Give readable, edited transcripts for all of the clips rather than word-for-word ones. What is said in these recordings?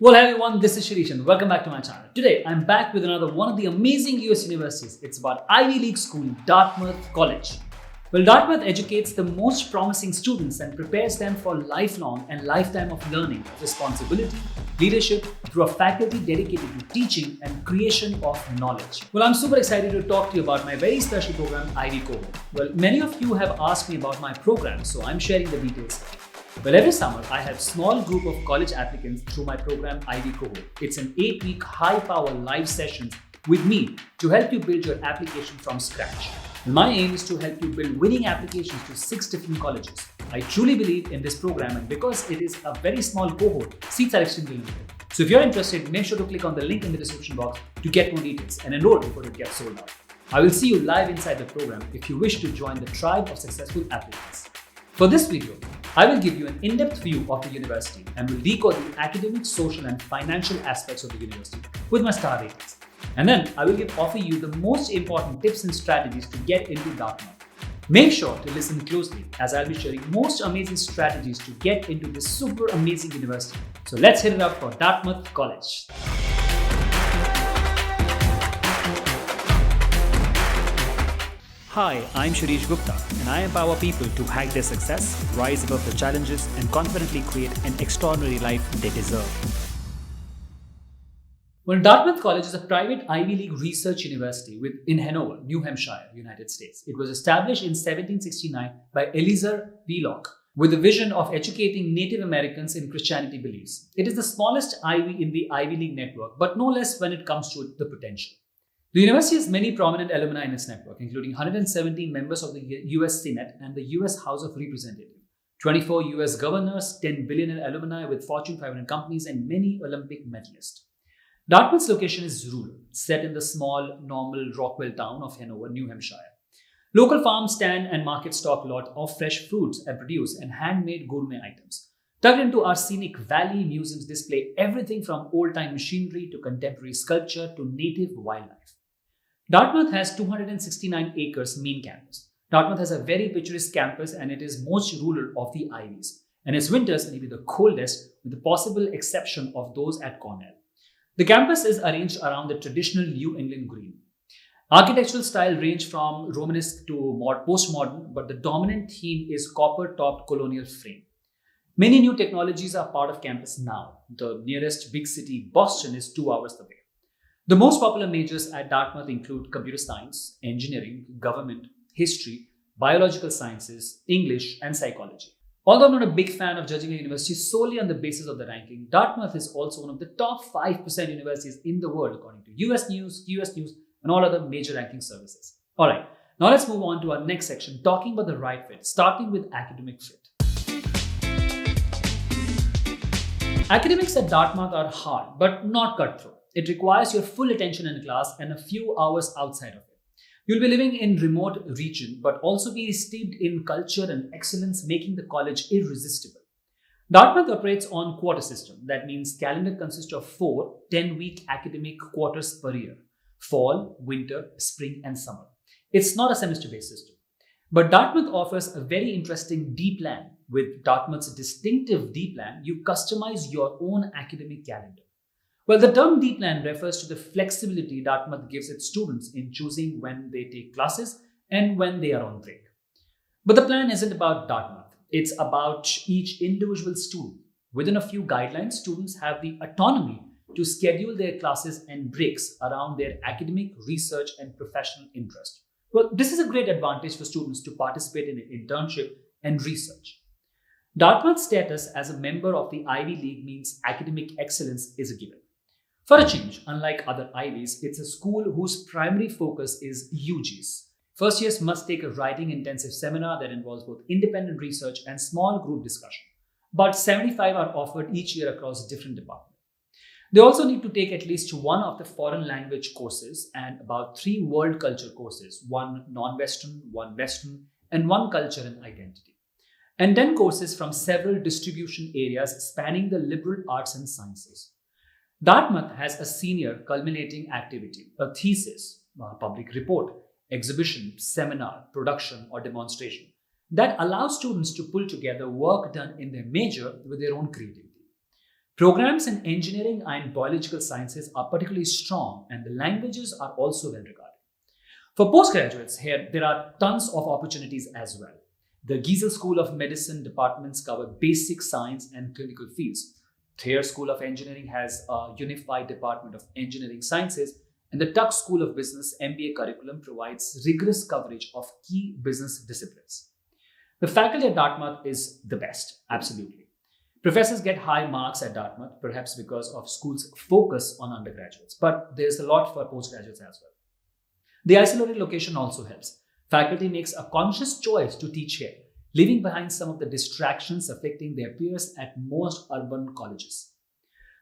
Well, hey everyone, this is Shirish and welcome back to my channel. Today, I'm back with another one of the amazing US universities. It's about Ivy League school, Dartmouth College. Well, Dartmouth educates the most promising students and prepares them for lifelong and lifetime of learning, responsibility, leadership through a faculty dedicated to teaching and creation of knowledge. Well, I'm super excited to talk to you about my very special program, Ivy Cohort. Well, many of you have asked me about my program, so I'm sharing the details. Well, every summer, I have a small group of college applicants through my program Ivy Cohort. It's an 8-week high-power live sessions with me to help you build your application from scratch. My aim is to help you build winning applications to 6 different colleges. I truly believe in this program, and because it is a very small cohort, seats are extremely limited. So if you're interested, make sure to click on the link in the description box to get more details and enroll before it gets sold out. I will see you live inside the program if you wish to join the tribe of successful applicants. For this video, I will give you an in-depth view of the university and will decode the academic, social and financial aspects of the university with my star ratings. And then I will offer you the most important tips and strategies to get into Dartmouth. Make sure to listen closely as I'll be sharing most amazing strategies to get into this super amazing university. So let's hit it up for Dartmouth College. Hi, I'm Shirish Gupta and I empower people to hack their success, rise above the challenges and confidently create an extraordinary life they deserve. Well, Dartmouth College is a private Ivy League research university in Hanover, New Hampshire, United States. It was established in 1769 by Eliezer Wheelock with the vision of educating Native Americans in Christianity beliefs. It is the smallest Ivy in the Ivy League network, but no less when it comes to the potential. The university has many prominent alumni in its network, including 117 members of the US Senate and the US House of Representatives, 24 US governors, 10 billionaire alumni with Fortune 500 companies, and many Olympic medalists. Dartmouth's location is rural, set in the small, normal Rockwell town of Hanover, New Hampshire. Local farms stand and market stock a lot of fresh fruits and produce and handmade gourmet items. Tucked into our scenic valley, museums display everything from old-time machinery to contemporary sculpture to native wildlife. Dartmouth has 269 acres main campus. Dartmouth has a very picturesque campus and it is most rural of the Ivies. And its winters may be the coldest with the possible exception of those at Cornell. The campus is arranged around the traditional New England green. Architectural style range from Romanesque to postmodern, but the dominant theme is copper-topped colonial frame. Many new technologies are part of campus now. The nearest big city, Boston, is 2 hours away. The most popular majors at Dartmouth include computer science, engineering, government, history, biological sciences, English, and psychology. Although I'm not a big fan of judging a university solely on the basis of the ranking, Dartmouth is also one of the top 5% universities in the world according to US News, and all other major ranking services. Alright, now let's move on to our next section, talking about the right fit, starting with academic fit. Academics at Dartmouth are hard, but not cutthroat. It requires your full attention in class and a few hours outside of it. You'll be living in remote region, but also be steeped in culture and excellence, making the college irresistible. Dartmouth operates on quarter system. That means calendar consists of 4 10-week academic quarters per year: fall, winter, spring, and summer. It's not a semester-based system. But Dartmouth offers a very interesting D plan. With Dartmouth's distinctive D plan, you customize your own academic calendar. Well, the term D plan refers to the flexibility Dartmouth gives its students in choosing when they take classes and when they are on break. But the plan isn't about Dartmouth. It's about each individual student. Within a few guidelines, students have the autonomy to schedule their classes and breaks around their academic, research, and professional interest. Well, this is a great advantage for students to participate in an internship and research. Dartmouth's status as a member of the Ivy League means academic excellence is a given. For a change, unlike other Ivies, it's a school whose primary focus is UGs. First years must take a writing-intensive seminar that involves both independent research and small group discussion. But 75 are offered each year across different departments. They also need to take at least one of the foreign language courses and about 3 world culture courses, 1 non-Western, 1 Western, and 1 culture and identity. And 10 courses from several distribution areas spanning the liberal arts and sciences. Dartmouth has a senior culminating activity, a thesis, a public report, exhibition, seminar, production, or demonstration that allows students to pull together work done in their major with their own creativity. Programs in engineering and biological sciences are particularly strong, and the languages are also well regarded. For postgraduates, here there are tons of opportunities as well. The Giesel School of Medicine departments cover basic science and clinical fields. Thayer School of Engineering has a unified department of engineering sciences, and the Tuck School of Business MBA curriculum provides rigorous coverage of key business disciplines. The faculty at Dartmouth is the best, absolutely. Professors get high marks at Dartmouth, perhaps because of school's focus on undergraduates, but there's a lot for postgraduates as well. The isolated location also helps. Faculty makes a conscious choice to teach here, leaving behind some of the distractions affecting their peers at most urban colleges.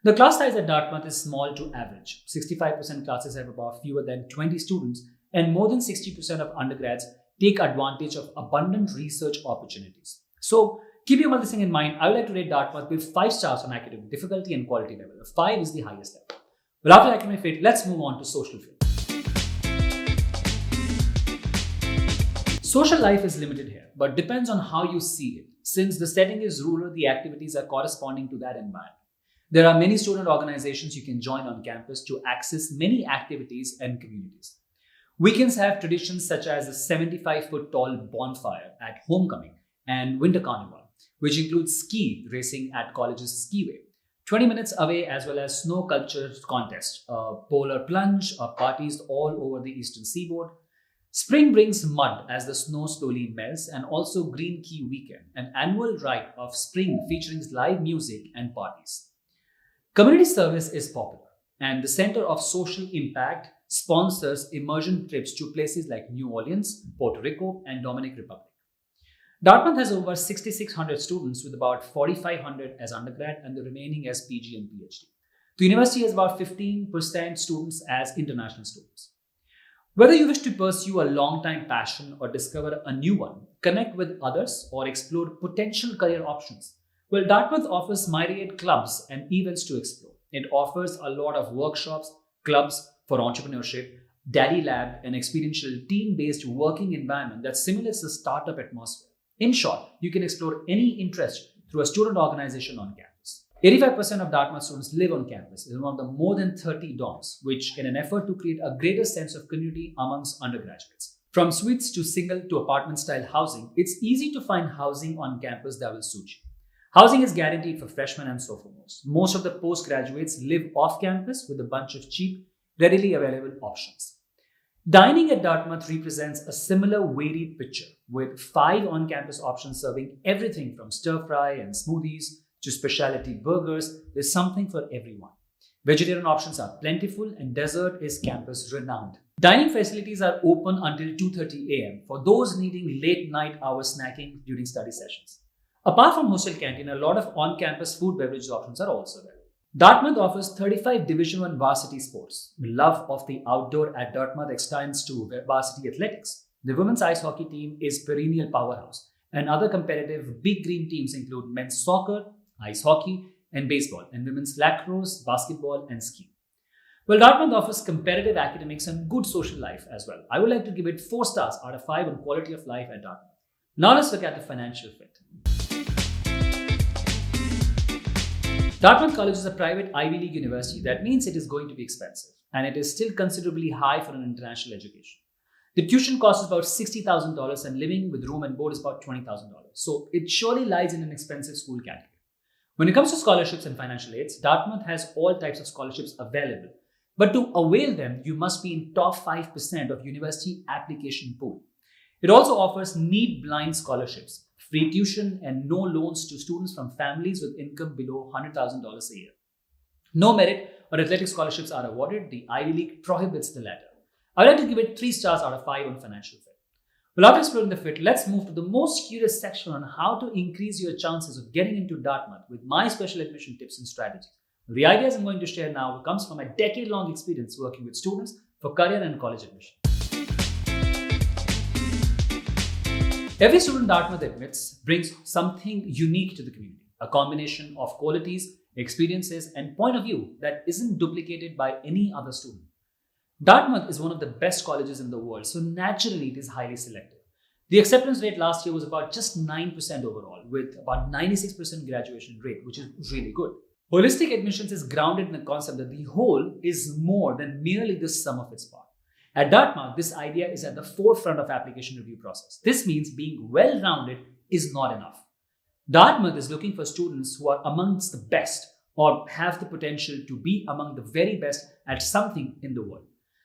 The class size at Dartmouth is small to average. 65% classes have about fewer than 20 students, and more than 60% of undergrads take advantage of abundant research opportunities. So, keeping all this thing in mind, I would like to rate Dartmouth with 5 stars on academic difficulty and quality level. 5 is the highest level. Well, after academic fit, let's move on to social fit. Social life is limited here, but depends on how you see it. Since the setting is rural, the activities are corresponding to that environment. There are many student organizations you can join on campus to access many activities and communities. Weekends have traditions such as a 75-foot tall bonfire at homecoming and winter carnival, which includes ski racing at college's skiway. 20 minutes away, as well as snow culture contest, polar plunge, parties all over the eastern seaboard. Spring brings mud as the snow slowly melts, and also Green Key Weekend, an annual rite of spring featuring live music and parties. Community service is popular, and the Center of Social Impact sponsors immersion trips to places like New Orleans, Puerto Rico, and Dominican Republic. Dartmouth has over 6,600 students, with about 4,500 as undergrad and the remaining as PG and PhD. The university has about 15% students as international students. Whether you wish to pursue a long-time passion or discover a new one, connect with others, or explore potential career options, well, Dartmouth offers myriad clubs and events to explore. It offers a lot of workshops, clubs for entrepreneurship, Daddy Lab, an experiential team-based working environment that simulates a startup atmosphere. In short, you can explore any interest through a student organization on campus. 85% of Dartmouth students live on campus in one of the more than 30 dorms, which in an effort to create a greater sense of community amongst undergraduates. From suites to single to apartment-style housing, it's easy to find housing on campus that will suit you. Housing is guaranteed for freshmen and sophomores. Most of the postgraduates live off campus with a bunch of cheap, readily available options. Dining at Dartmouth represents a similar varied picture, with 5 on-campus options serving everything from stir-fry and smoothies to specialty burgers. There's something for everyone. Vegetarian options are plentiful, and dessert is campus renowned. Dining facilities are open until 2:30 a.m. for those needing late-night hour snacking during study sessions. Apart from hostel canteen, a lot of on-campus food beverage options are also available. Dartmouth offers 35 Division I varsity sports. The love of the outdoor at Dartmouth extends to varsity athletics. The women's ice hockey team is perennial powerhouse, and other competitive big green teams include men's soccer, ice hockey, and baseball, and women's lacrosse, basketball, and skiing. Well, Dartmouth offers competitive academics and good social life as well. I would like to give it 4 stars out of 5 on quality of life at Dartmouth. Now let's look at the financial fit. Dartmouth College is a private Ivy League university. That means it is going to be expensive, and it is still considerably high for an international education. The tuition cost is about $60,000, and living with room and board is about $20,000. So it surely lies in an expensive school category. When it comes to scholarships and financial aids, Dartmouth has all types of scholarships available. But to avail them, you must be in top 5% of university application pool. It also offers need-blind scholarships, free tuition, and no loans to students from families with income below $100,000 a year. No merit or athletic scholarships are awarded. The Ivy League prohibits the latter. I'd like to give it 3 stars out of 5 on financial fit. Well, after exploring the fit, let's move to the most curious section on how to increase your chances of getting into Dartmouth with my special admission tips and strategies. The ideas I'm going to share now comes from a decade-long experience working with students for career and college admission. Every student Dartmouth admits brings something unique to the community, a combination of qualities, experiences, and point of view that isn't duplicated by any other student. Dartmouth is one of the best colleges in the world, so naturally it is highly selective. The acceptance rate last year was about just 9% overall, with about 96% graduation rate, which is really good. Holistic admissions is grounded in the concept that the whole is more than merely the sum of its parts. At Dartmouth, this idea is at the forefront of application review process. This means being well-rounded is not enough. Dartmouth is looking for students who are amongst the best or have the potential to be among the very best at something in the world.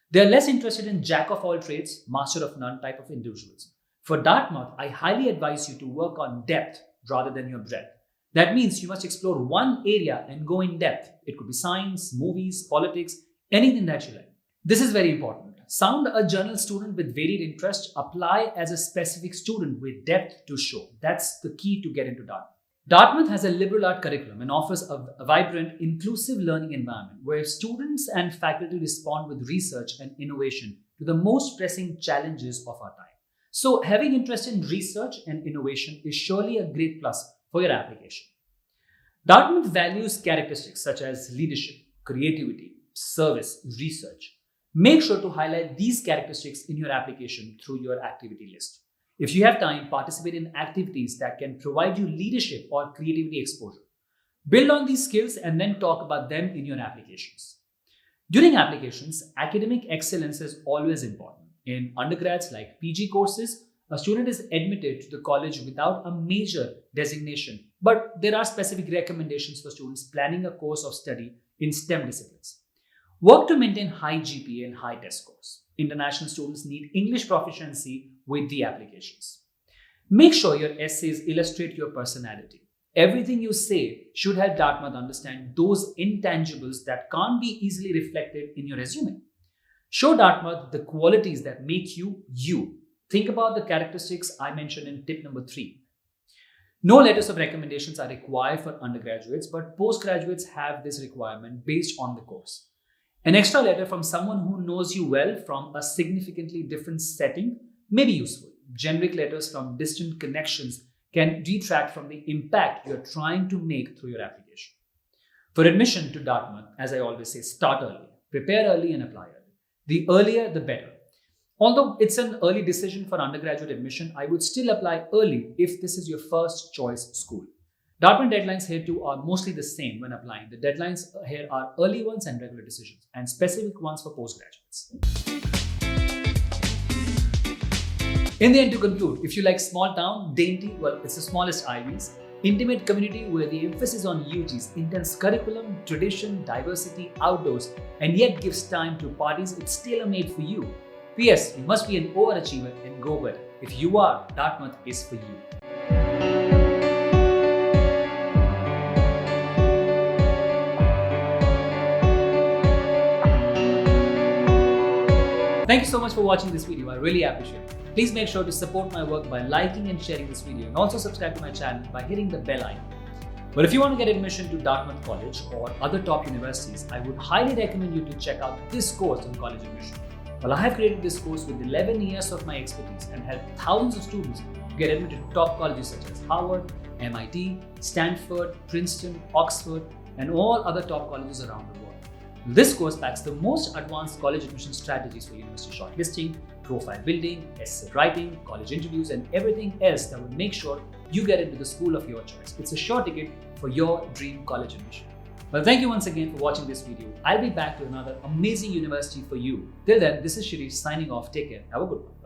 They are less interested in jack of all trades, master of none type of individuals. For Dartmouth, I highly advise you to work on depth rather than your breadth. That means you must explore one area and go in depth. It could be science, movies, politics, anything that you like. This is very important. Sound a general student with varied interests, apply as a specific student with depth to show. That's the key to get into Dartmouth. Dartmouth has a liberal art curriculum and offers a vibrant, inclusive learning environment where students and faculty respond with research and innovation to the most pressing challenges of our time. So having interest in research and innovation is surely a great plus for your application. Dartmouth values characteristics such as leadership, creativity, service, research. Make sure to highlight these characteristics in your application through your activity list. If you have time, participate in activities that can provide you leadership or creativity exposure. Build on these skills and then talk about them in your applications. During applications, academic excellence is always important. In undergrads like PG courses, a student is admitted to the college without a major designation, but there are specific recommendations for students planning a course of study in STEM disciplines. Work to maintain high GPA and high test scores. International students need English proficiency with the applications. Make sure your essays illustrate your personality. Everything you say should help Dartmouth understand those intangibles that can't be easily reflected in your resume. Show Dartmouth the qualities that make you you. Think about the characteristics I mentioned in tip number 3. No letters of recommendations are required for undergraduates, but postgraduates have this requirement based on the course. An extra letter from someone who knows you well from a significantly different setting may be useful. Generic letters from distant connections can detract from the impact you're trying to make through your application. For admission to Dartmouth, as I always say, start early, prepare early and apply early. The earlier, the better. Although it's an early decision for undergraduate admission, I would still apply early if this is your first choice school. Dartmouth deadlines here too are mostly the same when applying. The deadlines here are early ones and regular decisions, and specific ones for postgraduates. In the end, to conclude, if you like small town, dainty, well, it's the smallest Ivies, intimate community where the emphasis on UG's intense curriculum, tradition, diversity, outdoors, and yet gives time to parties, it's tailor-made for you. P.S. You must be an overachiever and go well. If you are, Dartmouth is for you. Thank you so much for watching this video. I really appreciate it. Please make sure to support my work by liking and sharing this video, and also subscribe to my channel by hitting the bell icon. But if you want to get admission to Dartmouth College or other top universities, I would highly recommend you to check out this course on college admission. Well, I have created this course with 11 years of my expertise and helped thousands of students to get admitted to top colleges such as Harvard, MIT, Stanford, Princeton, Oxford, and all other top colleges around the world. This course packs the most advanced college admission strategies for university shortlisting, profile building, essay writing, college interviews, and everything else that will make sure you get into the school of your choice. It's a sure ticket for your dream college admission. Well, thank you once again for watching this video. I'll be back to another amazing university for you. Till then, this is Shirish signing off. Take care. Have a good one.